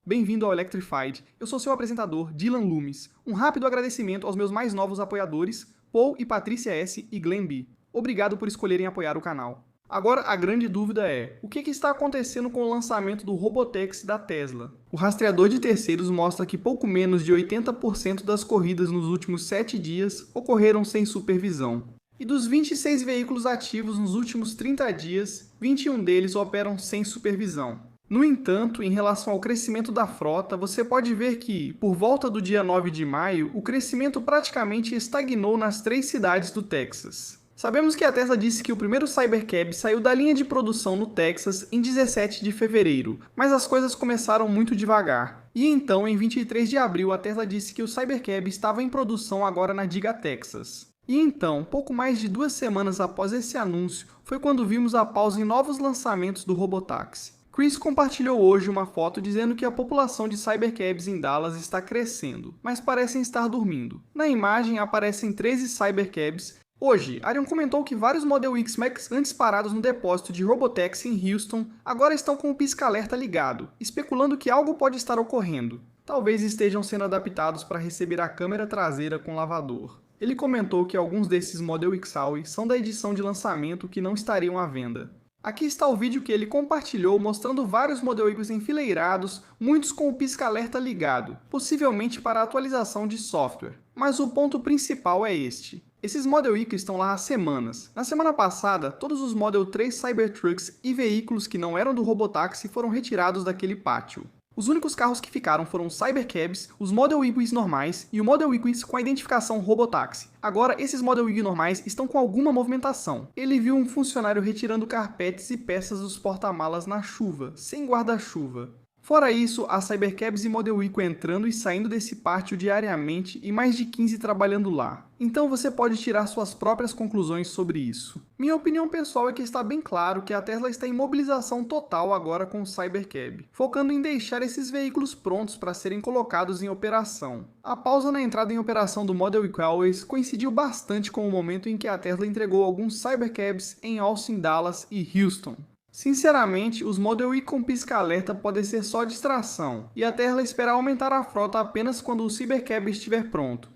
Bem-vindo ao Electrified. Eu sou seu apresentador, Dylan Loomis. Um rápido agradecimento aos meus mais novos apoiadores, Paul e Patrícia S. e Glenn B. Obrigado por escolherem apoiar o canal. Agora, a grande dúvida é, o que está acontecendo com o lançamento do Robotaxi da Tesla? O rastreador de terceiros mostra que pouco menos de 80% das corridas nos últimos 7 dias ocorreram sem supervisão. E dos 26 veículos ativos nos últimos 30 dias, 21 deles operam sem supervisão. No entanto, em relação ao crescimento da frota, você pode ver que, por volta do dia 9 de maio, o crescimento praticamente estagnou nas 3 cidades do Texas. Sabemos que a Tesla disse que o primeiro Cybercab saiu da linha de produção no Texas em 17 de fevereiro, mas as coisas começaram muito devagar. E então, em 23 de abril, a Tesla disse que o Cybercab estava em produção agora na Giga Texas. E então, pouco mais de 2 semanas após esse anúncio, foi quando vimos a pausa em novos lançamentos do Robotaxi. Chris compartilhou hoje uma foto dizendo que a população de Cybercabs em Dallas está crescendo, mas parecem estar dormindo. Na imagem aparecem 13 Cybercabs. Hoje, Arion comentou que vários Model X Max antes parados no depósito de Robotaxi em Houston agora estão com o pisca-alerta ligado, especulando que algo pode estar ocorrendo. Talvez estejam sendo adaptados para receber a câmera traseira com lavador. Ele comentou que alguns desses Model XAUI são da edição de lançamento que não estariam à venda. Aqui está o vídeo que ele compartilhou mostrando vários Model X enfileirados, muitos com o pisca-alerta ligado, possivelmente para atualização de software. Mas o ponto principal é este. Esses Model X estão lá há semanas. Na semana passada, todos os Model 3 Cybertrucks e veículos que não eram do Robotaxi foram retirados daquele pátio. Os únicos carros que ficaram foram os Cybercabs, os Model Y normais e o Model Y com a identificação Robotaxi. Agora, esses Model Y normais estão com alguma movimentação. Ele viu um funcionário retirando carpetes e peças dos porta-malas na chuva, sem guarda-chuva. Fora isso, há Cybercabs e Model Y entrando e saindo desse pátio diariamente e mais de 15 trabalhando lá. Então você pode tirar suas próprias conclusões sobre isso. Minha opinião pessoal é que está bem claro que a Tesla está em mobilização total agora com o Cybercab, focando em deixar esses veículos prontos para serem colocados em operação. A pausa na entrada em operação do Model Y coincidiu bastante com o momento em que a Tesla entregou alguns Cybercabs em Austin, Dallas e Houston. Sinceramente, os Model Y com pisca-alerta podem ser só distração, e a Tesla espera aumentar a frota apenas quando o Cybercab estiver pronto.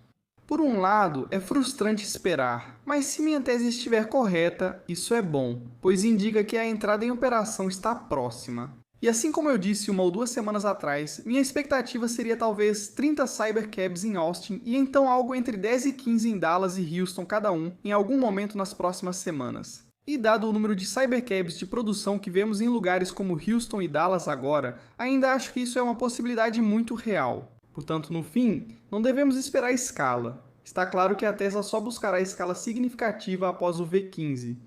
Por um lado, é frustrante esperar, mas se minha tese estiver correta, isso é bom, pois indica que a entrada em operação está próxima. E assim como eu disse 1 ou 2 semanas atrás, minha expectativa seria talvez 30 Cybercabs em Austin e então algo entre 10 e 15 em Dallas e Houston cada um, em algum momento nas próximas semanas. E dado o número de Cybercabs de produção que vemos em lugares como Houston e Dallas agora, ainda acho que isso é uma possibilidade muito real. Portanto, no fim, não devemos esperar escala. Está claro que a Tesla só buscará escala significativa após o V15.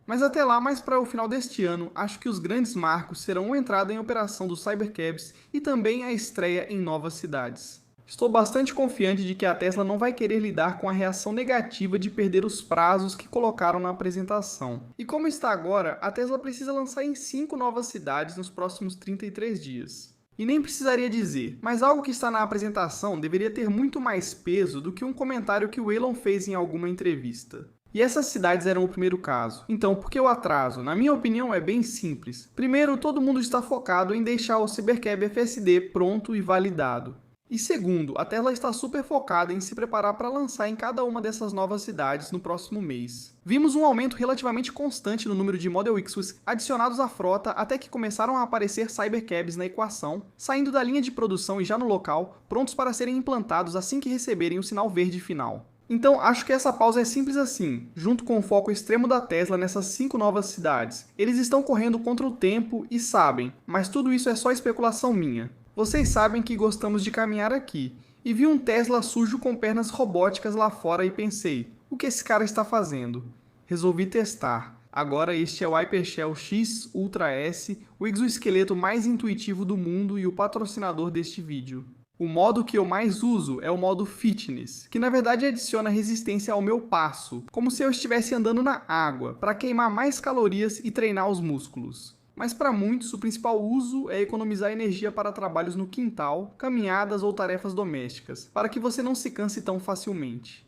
Mas até lá, mais para o final deste ano, acho que os grandes marcos serão a entrada em operação dos Cybercabs e também a estreia em novas cidades. Estou bastante confiante de que a Tesla não vai querer lidar com a reação negativa de perder os prazos que colocaram na apresentação. E como está agora, a Tesla precisa lançar em 5 novas cidades nos próximos 33 dias. E nem precisaria dizer, mas algo que está na apresentação deveria ter muito mais peso do que um comentário que o Elon fez em alguma entrevista. E essas cidades eram o primeiro caso. Então, por que o atraso? Na minha opinião, é bem simples. Primeiro, todo mundo está focado em deixar o Cybercab FSD pronto e validado. E segundo, a Tesla está super focada em se preparar para lançar em cada uma dessas novas cidades no próximo mês. Vimos um aumento relativamente constante no número de Model X adicionados à frota até que começaram a aparecer Cybercabs na equação, saindo da linha de produção e já no local, prontos para serem implantados assim que receberem o sinal verde final. Então, acho que essa pausa é simples assim, junto com o foco extremo da Tesla nessas 5 novas cidades. Eles estão correndo contra o tempo e sabem, mas tudo isso é só especulação minha. Vocês sabem que gostamos de caminhar aqui, e vi um Tesla sujo com pernas robóticas lá fora e pensei, o que esse cara está fazendo? Resolvi testar. Agora este é o Hypershell X Ultra S, o exoesqueleto mais intuitivo do mundo e o patrocinador deste vídeo. O modo que eu mais uso é o modo Fitness, que na verdade adiciona resistência ao meu passo, como se eu estivesse andando na água, para queimar mais calorias e treinar os músculos. Mas para muitos, o principal uso é economizar energia para trabalhos no quintal, caminhadas ou tarefas domésticas, para que você não se canse tão facilmente.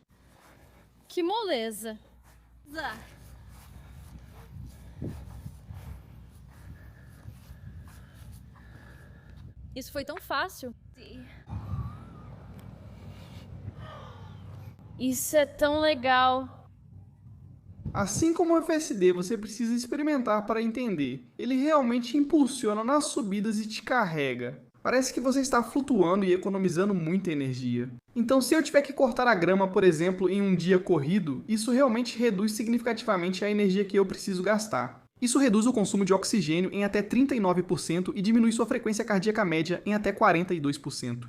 Que moleza! Isso foi tão fácil. Isso é tão legal. Assim como o FSD, você precisa experimentar para entender. Ele realmente impulsiona nas subidas e te carrega. Parece que você está flutuando e economizando muita energia. Então, se eu tiver que cortar a grama, por exemplo, em um dia corrido, isso realmente reduz significativamente a energia que eu preciso gastar. Isso reduz o consumo de oxigênio em até 39% e diminui sua frequência cardíaca média em até 42%.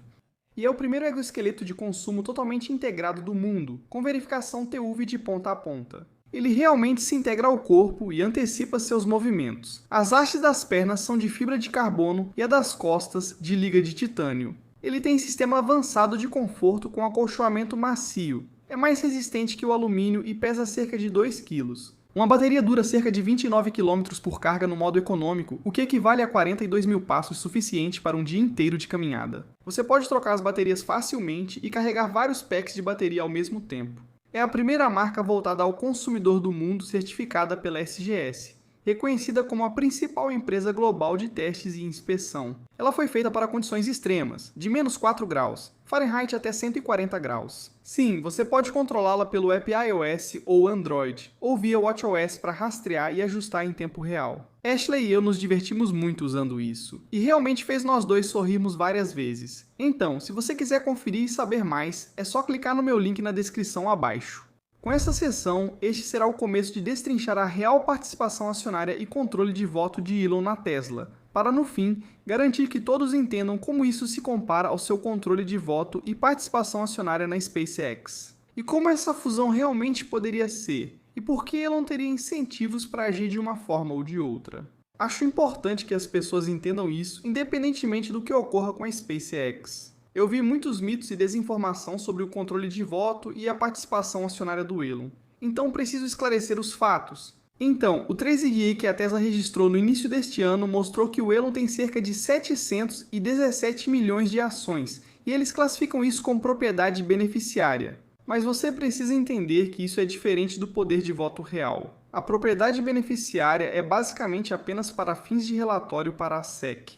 E é o primeiro exoesqueleto de consumo totalmente integrado do mundo, com verificação TUV de ponta a ponta. Ele realmente se integra ao corpo e antecipa seus movimentos. As hastes das pernas são de fibra de carbono e a das costas de liga de titânio. Ele tem sistema avançado de conforto com acolchoamento macio. É mais resistente que o alumínio e pesa cerca de 2 kg. Uma bateria dura cerca de 29 km por carga no modo econômico, o que equivale a 42 mil passos, suficiente para um dia inteiro de caminhada. Você pode trocar as baterias facilmente e carregar vários packs de bateria ao mesmo tempo. É a primeira marca voltada ao consumidor do mundo certificada pela SGS, reconhecida como a principal empresa global de testes e inspeção. Ela foi feita para condições extremas, de -4 graus, Fahrenheit até 140 graus. Sim, você pode controlá-la pelo app iOS ou Android, ou via WatchOS para rastrear e ajustar em tempo real. Ashley e eu nos divertimos muito usando isso, e realmente fez nós dois sorrirmos várias vezes. Então, se você quiser conferir e saber mais, é só clicar no meu link na descrição abaixo. Com essa sessão, este será o começo de destrinchar a real participação acionária e controle de voto de Elon na Tesla, para no fim, garantir que todos entendam como isso se compara ao seu controle de voto e participação acionária na SpaceX. E como essa fusão realmente poderia ser, e por que Elon teria incentivos para agir de uma forma ou de outra. Acho importante que as pessoas entendam isso, independentemente do que ocorra com a SpaceX. Eu vi muitos mitos e desinformação sobre o controle de voto e a participação acionária do Elon. Então preciso esclarecer os fatos. Então, o 13GE que a Tesla registrou no início deste ano mostrou que o Elon tem cerca de 717 milhões de ações, e eles classificam isso como propriedade beneficiária. Mas você precisa entender que isso é diferente do poder de voto real. A propriedade beneficiária é basicamente apenas para fins de relatório para a SEC.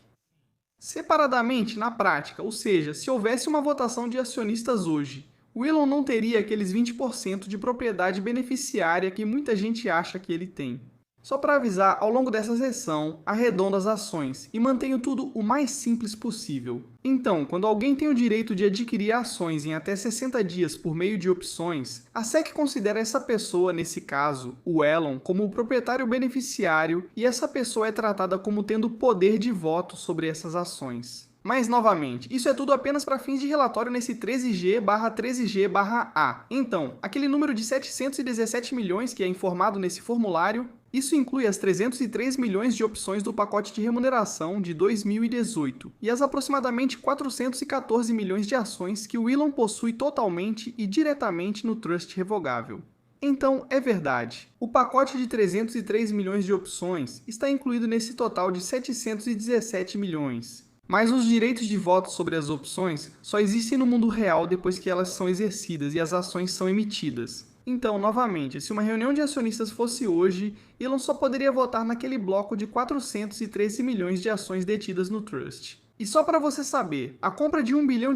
Separadamente, na prática, ou seja, se houvesse uma votação de acionistas hoje, o Elon não teria aqueles 20% de propriedade beneficiária que muita gente acha que ele tem. Só para avisar, ao longo dessa sessão, arredondo as ações e mantenho tudo o mais simples possível. Então, quando alguém tem o direito de adquirir ações em até 60 dias por meio de opções, a SEC considera essa pessoa, nesse caso, o Elon, como o proprietário beneficiário e essa pessoa é tratada como tendo poder de voto sobre essas ações. Mas, novamente, isso é tudo apenas para fins de relatório nesse 13G/13G/A. Então, aquele número de 717 milhões que é informado nesse formulário, isso inclui as 303 milhões de opções do pacote de remuneração de 2018 e as aproximadamente 414 milhões de ações que o Elon possui totalmente e diretamente no Trust revogável. Então, é verdade, o pacote de 303 milhões de opções está incluído nesse total de 717 milhões. Mas os direitos de voto sobre as opções só existem no mundo real depois que elas são exercidas e as ações são emitidas. Então, novamente, se uma reunião de acionistas fosse hoje, Elon só poderia votar naquele bloco de 413 milhões de ações detidas no Trust. E só para você saber, a compra de $1 bilhão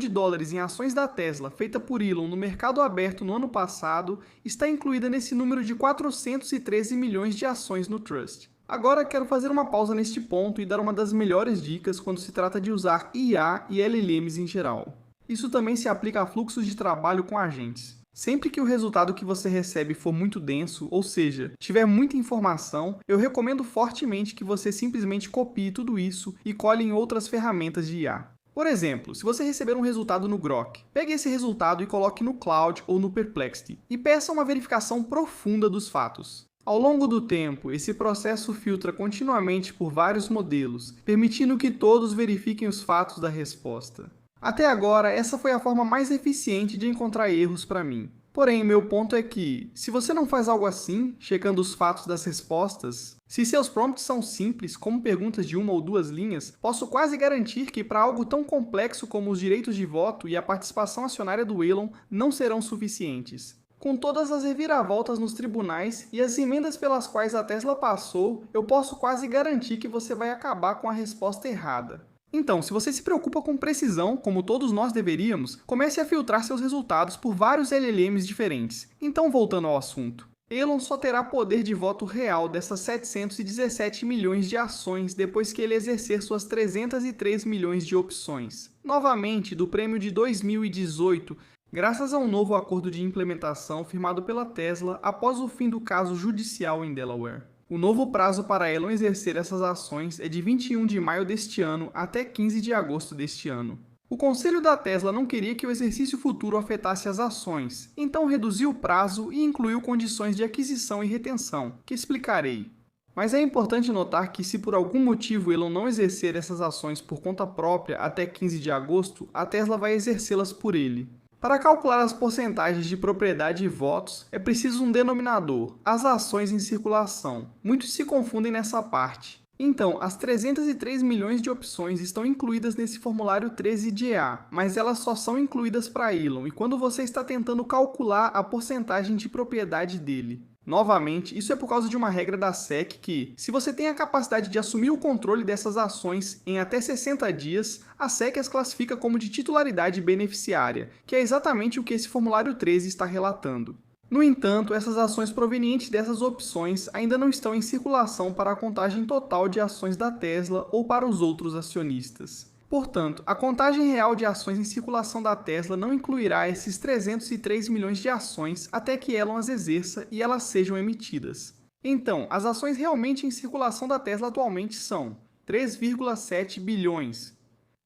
em ações da Tesla feita por Elon no mercado aberto no ano passado está incluída nesse número de 413 milhões de ações no Trust. Agora quero fazer uma pausa neste ponto e dar uma das melhores dicas quando se trata de usar IA e LLMs em geral. Isso também se aplica a fluxos de trabalho com agentes. Sempre que o resultado que você recebe for muito denso, ou seja, tiver muita informação, eu recomendo fortemente que você simplesmente copie tudo isso e cole em outras ferramentas de IA. Por exemplo, se você receber um resultado no Grok, pegue esse resultado e coloque no Claude ou no Perplexity, e peça uma verificação profunda dos fatos. Ao longo do tempo, esse processo filtra continuamente por vários modelos, permitindo que todos verifiquem os fatos da resposta. Até agora, essa foi a forma mais eficiente de encontrar erros para mim. Porém, meu ponto é que, se você não faz algo assim, checando os fatos das respostas, se seus prompts são simples, como perguntas de 1 ou 2 linhas, posso quase garantir que para algo tão complexo como os direitos de voto e a participação acionária do Elon não serão suficientes. Com todas as reviravoltas nos tribunais e as emendas pelas quais a Tesla passou, eu posso quase garantir que você vai acabar com a resposta errada. Então, se você se preocupa com precisão, como todos nós deveríamos, comece a filtrar seus resultados por vários LLMs diferentes. Então, voltando ao assunto. Elon só terá poder de voto real dessas 717 milhões de ações depois que ele exercer suas 303 milhões de opções. Novamente, do prêmio de 2018, graças a um novo acordo de implementação firmado pela Tesla após o fim do caso judicial em Delaware. O novo prazo para Elon exercer essas ações é de 21 de maio deste ano até 15 de agosto deste ano. O conselho da Tesla não queria que o exercício futuro afetasse as ações, então reduziu o prazo e incluiu condições de aquisição e retenção, que explicarei. Mas é importante notar que se por algum motivo Elon não exercer essas ações por conta própria até 15 de agosto, a Tesla vai exercê-las por ele. Para calcular as porcentagens de propriedade e votos, é preciso um denominador, as ações em circulação. Muitos se confundem nessa parte. Então, as 303 milhões de opções estão incluídas nesse formulário 13DA, mas elas só são incluídas para Elon e quando você está tentando calcular a porcentagem de propriedade dele. Novamente, isso é por causa de uma regra da SEC que, se você tem a capacidade de assumir o controle dessas ações em até 60 dias, a SEC as classifica como de titularidade beneficiária, que é exatamente o que esse formulário 13 está relatando. No entanto, essas ações provenientes dessas opções ainda não estão em circulação para a contagem total de ações da Tesla ou para os outros acionistas. Portanto, a contagem real de ações em circulação da Tesla não incluirá esses 303 milhões de ações até que Elon as exerça e elas sejam emitidas. Então, as ações realmente em circulação da Tesla atualmente são 3,7 bilhões.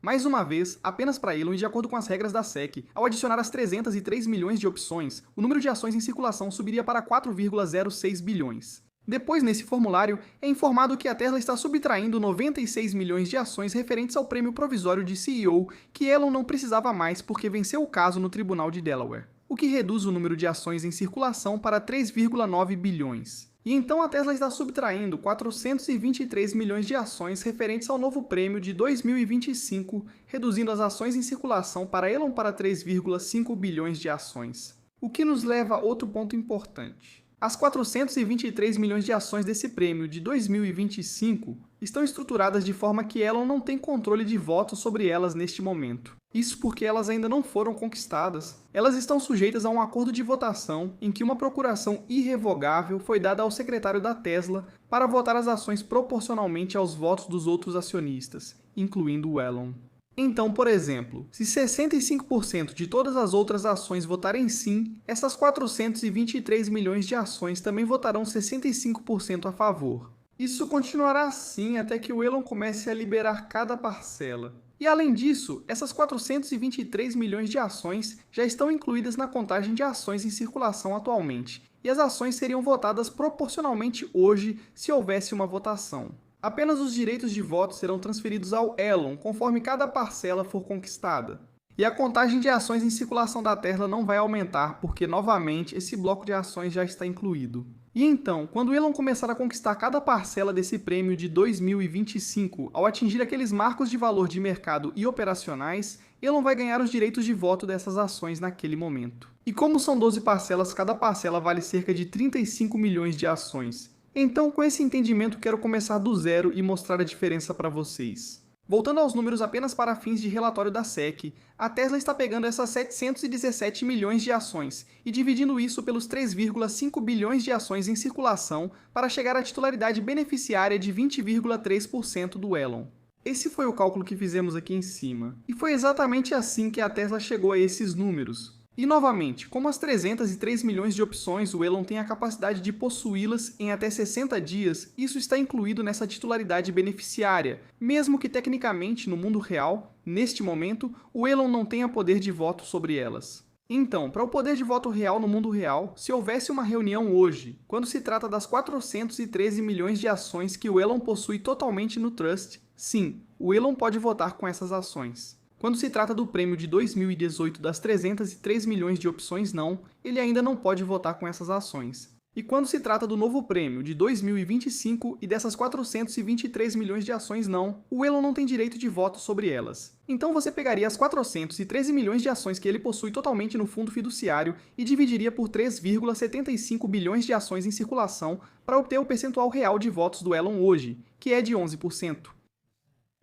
Mais uma vez, apenas para Elon e de acordo com as regras da SEC, ao adicionar as 303 milhões de opções, o número de ações em circulação subiria para 4,06 bilhões. Depois, nesse formulário, é informado que a Tesla está subtraindo 96 milhões de ações referentes ao prêmio provisório de CEO que Elon não precisava mais porque venceu o caso no Tribunal de Delaware, o que reduz o número de ações em circulação para 3,9 bilhões. E então a Tesla está subtraindo 423 milhões de ações referentes ao novo prêmio de 2025, reduzindo as ações em circulação para Elon para 3,5 bilhões de ações. O que nos leva a outro ponto importante. As 423 milhões de ações desse prêmio de 2025 estão estruturadas de forma que Elon não tem controle de voto sobre elas neste momento. Isso porque elas ainda não foram conquistadas. Elas estão sujeitas a um acordo de votação em que uma procuração irrevogável foi dada ao secretário da Tesla para votar as ações proporcionalmente aos votos dos outros acionistas, incluindo o Elon. Então, por exemplo, se 65% de todas as outras ações votarem sim, essas 423 milhões de ações também votarão 65% a favor. Isso continuará assim até que o Elon comece a liberar cada parcela. E além disso, essas 423 milhões de ações já estão incluídas na contagem de ações em circulação atualmente, e as ações seriam votadas proporcionalmente hoje se houvesse uma votação. Apenas os direitos de voto serão transferidos ao Elon conforme cada parcela for conquistada. E a contagem de ações em circulação da Tesla não vai aumentar porque, novamente, esse bloco de ações já está incluído. E então, quando Elon começar a conquistar cada parcela desse prêmio de 2025, ao atingir aqueles marcos de valor de mercado e operacionais, Elon vai ganhar os direitos de voto dessas ações naquele momento. E como são 12 parcelas, cada parcela vale cerca de 35 milhões de ações. Então, com esse entendimento, quero começar do zero e mostrar a diferença para vocês. Voltando aos números apenas para fins de relatório da SEC, a Tesla está pegando essas 717 milhões de ações e dividindo isso pelos 3,5 bilhões de ações em circulação para chegar à titularidade beneficiária de 20,3% do Elon. Esse foi o cálculo que fizemos aqui em cima. E foi exatamente assim que a Tesla chegou a esses números. E novamente, como as 303 milhões de opções o Elon tem a capacidade de possuí-las em até 60 dias, isso está incluído nessa titularidade beneficiária, mesmo que tecnicamente no mundo real, neste momento, o Elon não tenha poder de voto sobre elas. Então, para o poder de voto real no mundo real, se houvesse uma reunião hoje, quando se trata das 413 milhões de ações que o Elon possui totalmente no Trust, sim, o Elon pode votar com essas ações. Quando se trata do prêmio de 2018 das 303 milhões de opções não, ele ainda não pode votar com essas ações. E quando se trata do novo prêmio de 2025 e dessas 423 milhões de ações não, o Elon não tem direito de voto sobre elas. Então você pegaria as 413 milhões de ações que ele possui totalmente no fundo fiduciário e dividiria por 3,75 bilhões de ações em circulação para obter o percentual real de votos do Elon hoje, que é de 11%.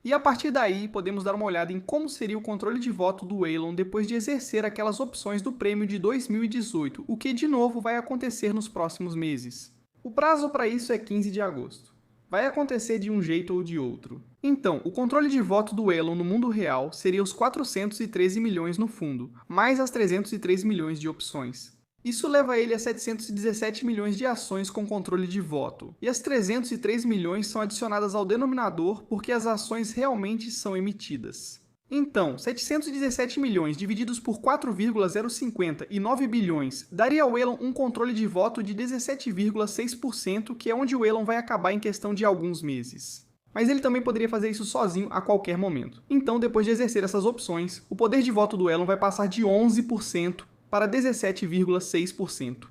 E a partir daí, podemos dar uma olhada em como seria o controle de voto do Elon depois de exercer aquelas opções do prêmio de 2018, o que de novo vai acontecer nos próximos meses. O prazo para isso é 15 de agosto. Vai acontecer de um jeito ou de outro. Então, o controle de voto do Elon no mundo real seria os 413 milhões no fundo, mais as 303 milhões de opções. Isso leva ele a 717 milhões de ações com controle de voto, e as 303 milhões são adicionadas ao denominador porque as ações realmente são emitidas. Então, 717 milhões divididos por 4,050 e 9 bilhões daria ao Elon um controle de voto de 17,6%, que é onde o Elon vai acabar em questão de alguns meses. Mas ele também poderia fazer isso sozinho a qualquer momento. Então, depois de exercer essas opções, o poder de voto do Elon vai passar de 11% para 17,6%.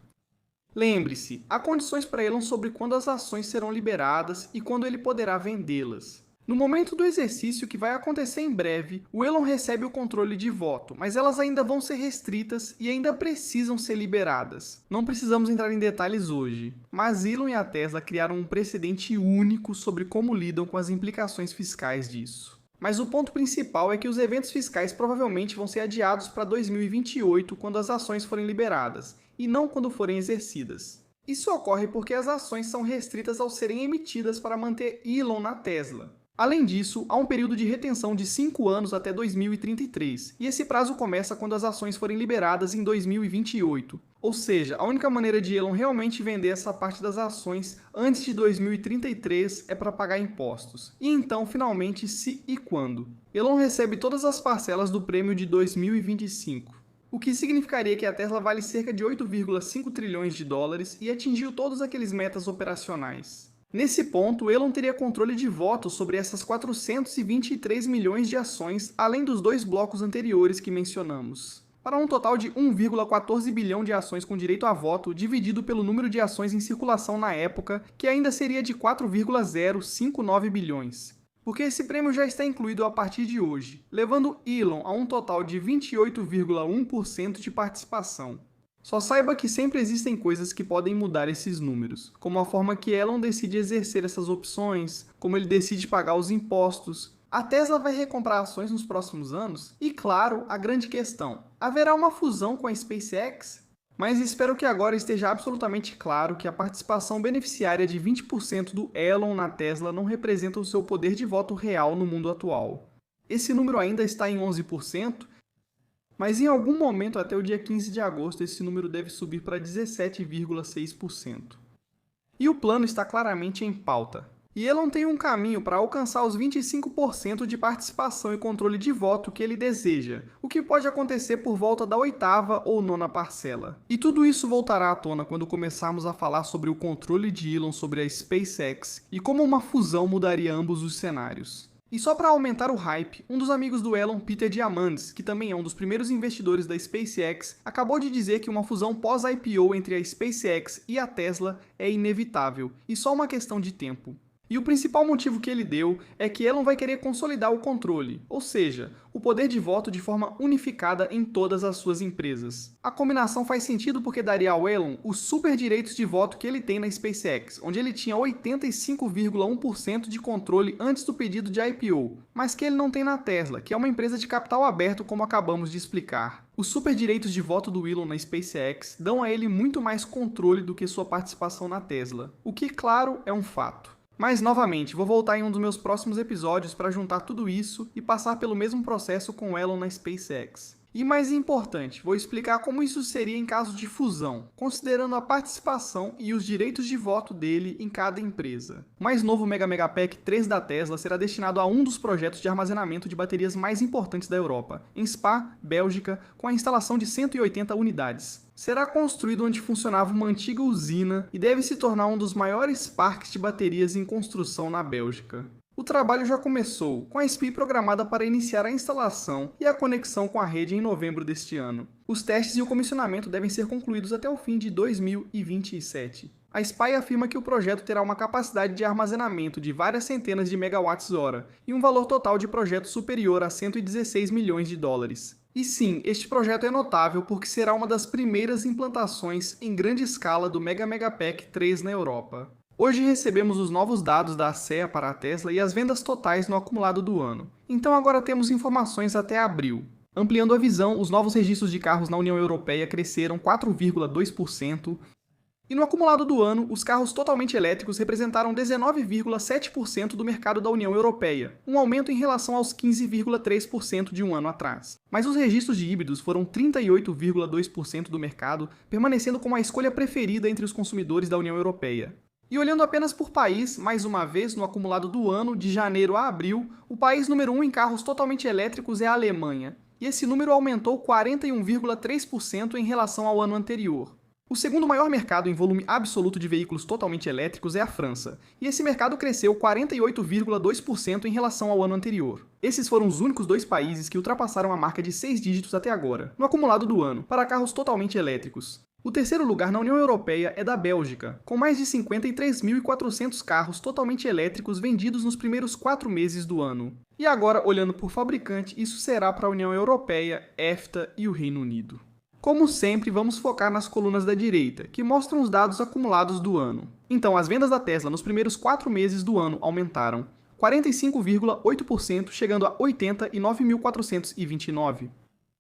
Lembre-se, há condições para Elon sobre quando as ações serão liberadas e quando ele poderá vendê-las. No momento do exercício, que vai acontecer em breve, o Elon recebe o controle de voto, mas elas ainda vão ser restritas e ainda precisam ser liberadas. Não precisamos entrar em detalhes hoje, mas Elon e a Tesla criaram um precedente único sobre como lidam com as implicações fiscais disso. Mas o ponto principal é que os eventos fiscais provavelmente vão ser adiados para 2028, quando as ações forem liberadas, e não quando forem exercidas. Isso ocorre porque as ações são restritas ao serem emitidas para manter Elon na Tesla. Além disso, há um período de retenção de 5 anos até 2033, e esse prazo começa quando as ações forem liberadas em 2028. Ou seja, a única maneira de Elon realmente vender essa parte das ações antes de 2033 é para pagar impostos. E então, finalmente, se e quando. Elon recebe todas as parcelas do prêmio de 2025. O que significaria que a Tesla vale cerca de 8,5 trilhões de dólares e atingiu todos aqueles metas operacionais. Nesse ponto, Elon teria controle de voto sobre essas 423 milhões de ações, além dos 2 blocos anteriores que mencionamos, para um total de 1,14 bilhão de ações com direito a voto, dividido pelo número de ações em circulação na época, que ainda seria de 4,059 bilhões. Porque esse prêmio já está incluído a partir de hoje, levando Elon a um total de 28,1% de participação. Só saiba que sempre existem coisas que podem mudar esses números, como a forma que Elon decide exercer essas opções, como ele decide pagar os impostos. A Tesla vai recomprar ações nos próximos anos? E claro, a grande questão, haverá uma fusão com a SpaceX? Mas espero que agora esteja absolutamente claro que a participação beneficiária de 20% do Elon na Tesla não representa o seu poder de voto real no mundo atual. Esse número ainda está em 11%, mas em algum momento até o dia 15 de agosto esse número deve subir para 17,6%. E o plano está claramente em pauta. E Elon tem um caminho para alcançar os 25% de participação e controle de voto que ele deseja, o que pode acontecer por volta da 8ª ou 9ª parcela. E tudo isso voltará à tona quando começarmos a falar sobre o controle de Elon sobre a SpaceX e como uma fusão mudaria ambos os cenários. E só para aumentar o hype, um dos amigos do Elon, Peter Diamandis, que também é um dos primeiros investidores da SpaceX, acabou de dizer que uma fusão pós-IPO entre a SpaceX e a Tesla é inevitável, e só uma questão de tempo. E o principal motivo que ele deu é que Elon vai querer consolidar o controle, ou seja, o poder de voto de forma unificada em todas as suas empresas. A combinação faz sentido porque daria ao Elon os super direitos de voto que ele tem na SpaceX, onde ele tinha 85,1% de controle antes do pedido de IPO, mas que ele não tem na Tesla, que é uma empresa de capital aberto como acabamos de explicar. Os super direitos de voto do Elon na SpaceX dão a ele muito mais controle do que sua participação na Tesla, o que, claro, é um fato. Mas, novamente, vou voltar em um dos meus próximos episódios para juntar tudo isso e passar pelo mesmo processo com o Elon na SpaceX. E mais importante, vou explicar como isso seria em caso de fusão, considerando a participação e os direitos de voto dele em cada empresa. O mais novo Mega Megapack 3 da Tesla será destinado a um dos projetos de armazenamento de baterias mais importantes da Europa, em Spa, Bélgica, com a instalação de 180 unidades. Será construído onde funcionava uma antiga usina e deve se tornar um dos maiores parques de baterias em construção na Bélgica. O trabalho já começou, com a SPI programada para iniciar a instalação e a conexão com a rede em novembro deste ano. Os testes e o comissionamento devem ser concluídos até o fim de 2027. A SPI afirma que o projeto terá uma capacidade de armazenamento de várias centenas de megawatts-hora e um valor total de projeto superior a 116 milhões de dólares. E sim, este projeto é notável porque será uma das primeiras implantações em grande escala do Mega Megapack 3 na Europa. Hoje recebemos os novos dados da ACEA para a Tesla e as vendas totais no acumulado do ano. Então agora temos informações até abril. Ampliando a visão, os novos registros de carros na União Europeia cresceram 4,2%, e no acumulado do ano, os carros totalmente elétricos representaram 19,7% do mercado da União Europeia, um aumento em relação aos 15,3% de um ano atrás. Mas os registros de híbridos foram 38,2% do mercado, permanecendo como a escolha preferida entre os consumidores da União Europeia. E olhando apenas por país, mais uma vez, no acumulado do ano, de janeiro a abril, o país número 1 em carros totalmente elétricos é a Alemanha, e esse número aumentou 41,3% em relação ao ano anterior. O segundo maior mercado em volume absoluto de veículos totalmente elétricos é a França, e esse mercado cresceu 48,2% em relação ao ano anterior. Esses foram os únicos dois países que ultrapassaram a marca de 6 dígitos até agora, no acumulado do ano, para carros totalmente elétricos. O terceiro lugar na União Europeia é da Bélgica, com mais de 53.400 carros totalmente elétricos vendidos nos primeiros 4 meses do ano. E agora, olhando por fabricante, isso será para a União Europeia, EFTA e o Reino Unido. Como sempre, vamos focar nas colunas da direita, que mostram os dados acumulados do ano. Então, as vendas da Tesla nos primeiros 4 meses do ano aumentaram 45,8%, chegando a 89.429.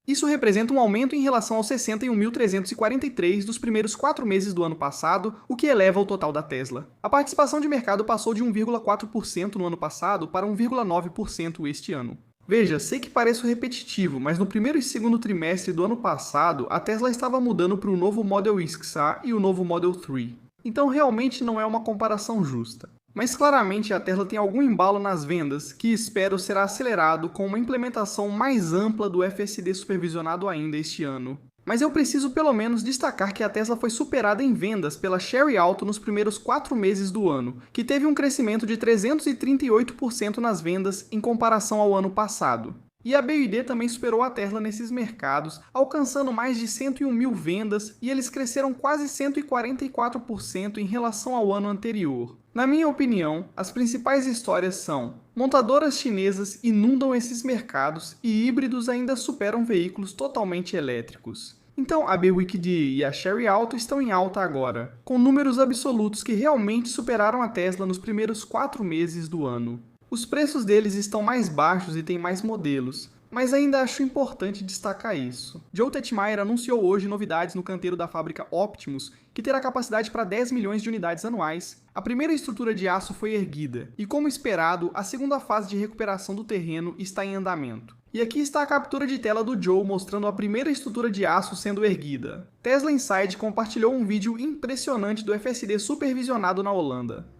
Isso representa um aumento em relação aos 61.343 dos primeiros 4 meses do ano passado, o que eleva o total da Tesla. A participação de mercado passou de 1,4% no ano passado para 1,9% este ano. Veja, sei que pareço repetitivo, mas no primeiro e segundo trimestre do ano passado, a Tesla estava mudando para o novo Model X-A e o novo Model 3. Então realmente não é uma comparação justa. Mas claramente a Tesla tem algum embalo nas vendas, que espero será acelerado com uma implementação mais ampla do FSD supervisionado ainda este ano. Mas eu preciso pelo menos destacar que a Tesla foi superada em vendas pela Chery Auto nos primeiros 4 meses do ano, que teve um crescimento de 338% nas vendas em comparação ao ano passado. E a BYD também superou a Tesla nesses mercados, alcançando mais de 101 mil vendas, e eles cresceram quase 144% em relação ao ano anterior. Na minha opinião, as principais histórias são: montadoras chinesas inundam esses mercados e híbridos ainda superam veículos totalmente elétricos. Então a BYD e a Chery Auto estão em alta agora, com números absolutos que realmente superaram a Tesla nos primeiros 4 meses do ano. Os preços deles estão mais baixos e têm mais modelos, mas ainda acho importante destacar isso. Joe Tetmaier anunciou hoje novidades no canteiro da fábrica Optimus, que terá capacidade para 10 milhões de unidades anuais. A primeira estrutura de aço foi erguida, e como esperado, a segunda fase de recuperação do terreno está em andamento. E aqui está a captura de tela do Joe mostrando a primeira estrutura de aço sendo erguida. Tesla Inside compartilhou um vídeo impressionante do FSD supervisionado na Holanda.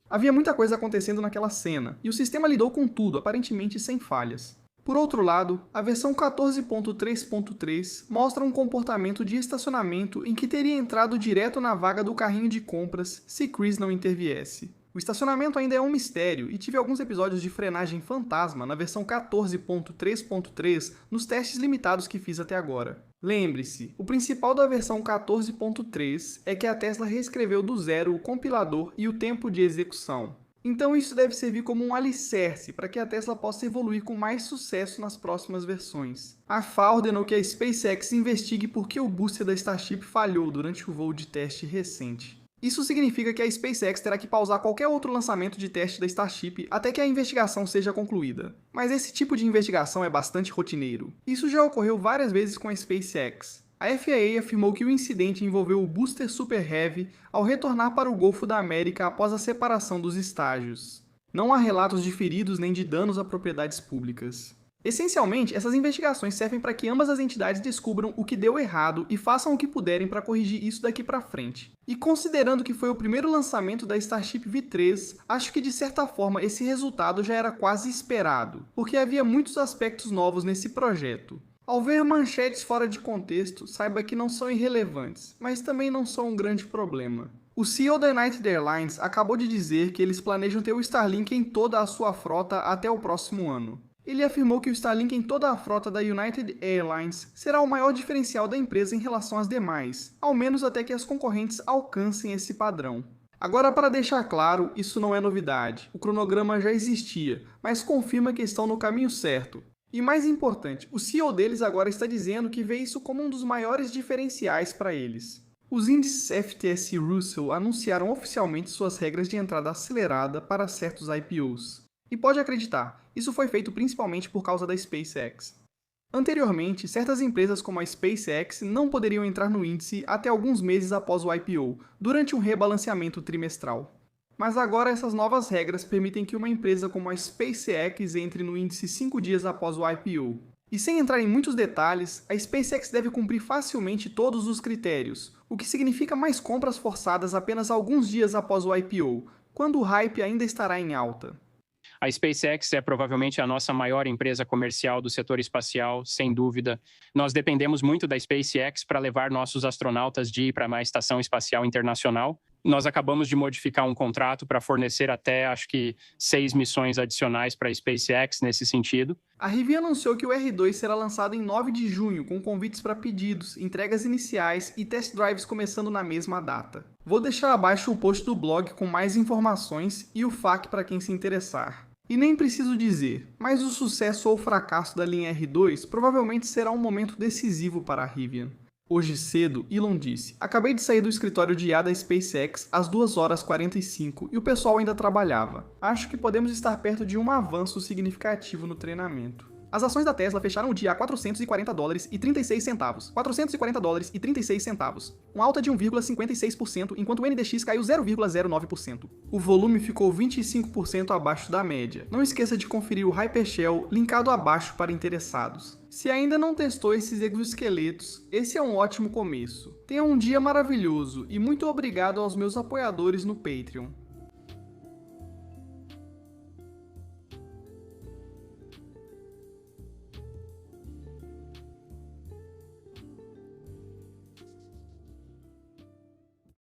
Havia muita coisa acontecendo naquela cena, e o sistema lidou com tudo, aparentemente sem falhas. Por outro lado, a versão 14.3.3 mostra um comportamento de estacionamento em que teria entrado direto na vaga do carrinho de compras se Chris não interviesse. O estacionamento ainda é um mistério e tive alguns episódios de frenagem fantasma na versão 14.3.3 nos testes limitados que fiz até agora. Lembre-se, o principal da versão 14.3 é que a Tesla reescreveu do zero o compilador e o tempo de execução. Então isso deve servir como um alicerce para que a Tesla possa evoluir com mais sucesso nas próximas versões. A FAA ordenou que a SpaceX investigue por que o booster da Starship falhou durante o voo de teste recente. Isso significa que a SpaceX terá que pausar qualquer outro lançamento de teste da Starship até que a investigação seja concluída. Mas esse tipo de investigação é bastante rotineiro. Isso já ocorreu várias vezes com a SpaceX. A FAA afirmou que o incidente envolveu o booster Super Heavy ao retornar para o Golfo da América após a separação dos estágios. Não há relatos de feridos nem de danos a propriedades públicas. Essencialmente, essas investigações servem para que ambas as entidades descubram o que deu errado e façam o que puderem para corrigir isso daqui para frente. E considerando que foi o primeiro lançamento da Starship V3, acho que de certa forma esse resultado já era quase esperado, porque havia muitos aspectos novos nesse projeto. Ao ver manchetes fora de contexto, saiba que não são irrelevantes, mas também não são um grande problema. O CEO da United Airlines acabou de dizer que eles planejam ter o Starlink em toda a sua frota até o próximo ano. Ele afirmou que o Starlink em toda a frota da United Airlines será o maior diferencial da empresa em relação às demais, ao menos até que as concorrentes alcancem esse padrão. Agora, para deixar claro, isso não é novidade. O cronograma já existia, mas confirma que estão no caminho certo. E mais importante, o CEO deles agora está dizendo que vê isso como um dos maiores diferenciais para eles. Os índices FTSE Russell anunciaram oficialmente suas regras de entrada acelerada para certos IPOs. E pode acreditar, isso foi feito principalmente por causa da SpaceX. Anteriormente, certas empresas como a SpaceX não poderiam entrar no índice até alguns meses após o IPO, durante um rebalanceamento trimestral. Mas agora essas novas regras permitem que uma empresa como a SpaceX entre no índice 5 dias após o IPO. E sem entrar em muitos detalhes, a SpaceX deve cumprir facilmente todos os critérios, o que significa mais compras forçadas apenas alguns dias após o IPO, quando o hype ainda estará em alta. A SpaceX é provavelmente a nossa maior empresa comercial do setor espacial, sem dúvida. Nós dependemos muito da SpaceX para levar nossos astronautas de ir para uma estação espacial internacional. Nós acabamos de modificar um contrato para fornecer até, acho que, 6 missões adicionais para a SpaceX nesse sentido. A Rivian anunciou que o R2 será lançado em 9 de junho, com convites para pedidos, entregas iniciais e test drives começando na mesma data. Vou deixar abaixo o post do blog com mais informações e o FAQ para quem se interessar. E nem preciso dizer, mas o sucesso ou fracasso da linha R2 provavelmente será um momento decisivo para a Rivian. Hoje cedo, Elon disse: "Acabei de sair do escritório de IA da SpaceX às 2h45 e o pessoal ainda trabalhava. Acho que podemos estar perto de um avanço significativo no treinamento." As ações da Tesla fecharam o dia a $440,36. $440,36. Uma alta de 1,56%, enquanto o NDX caiu 0,09%. O volume ficou 25% abaixo da média. Não esqueça de conferir o Hypershell linkado abaixo para interessados. Se ainda não testou esses exoesqueletos, esse é um ótimo começo. Tenha um dia maravilhoso e muito obrigado aos meus apoiadores no Patreon.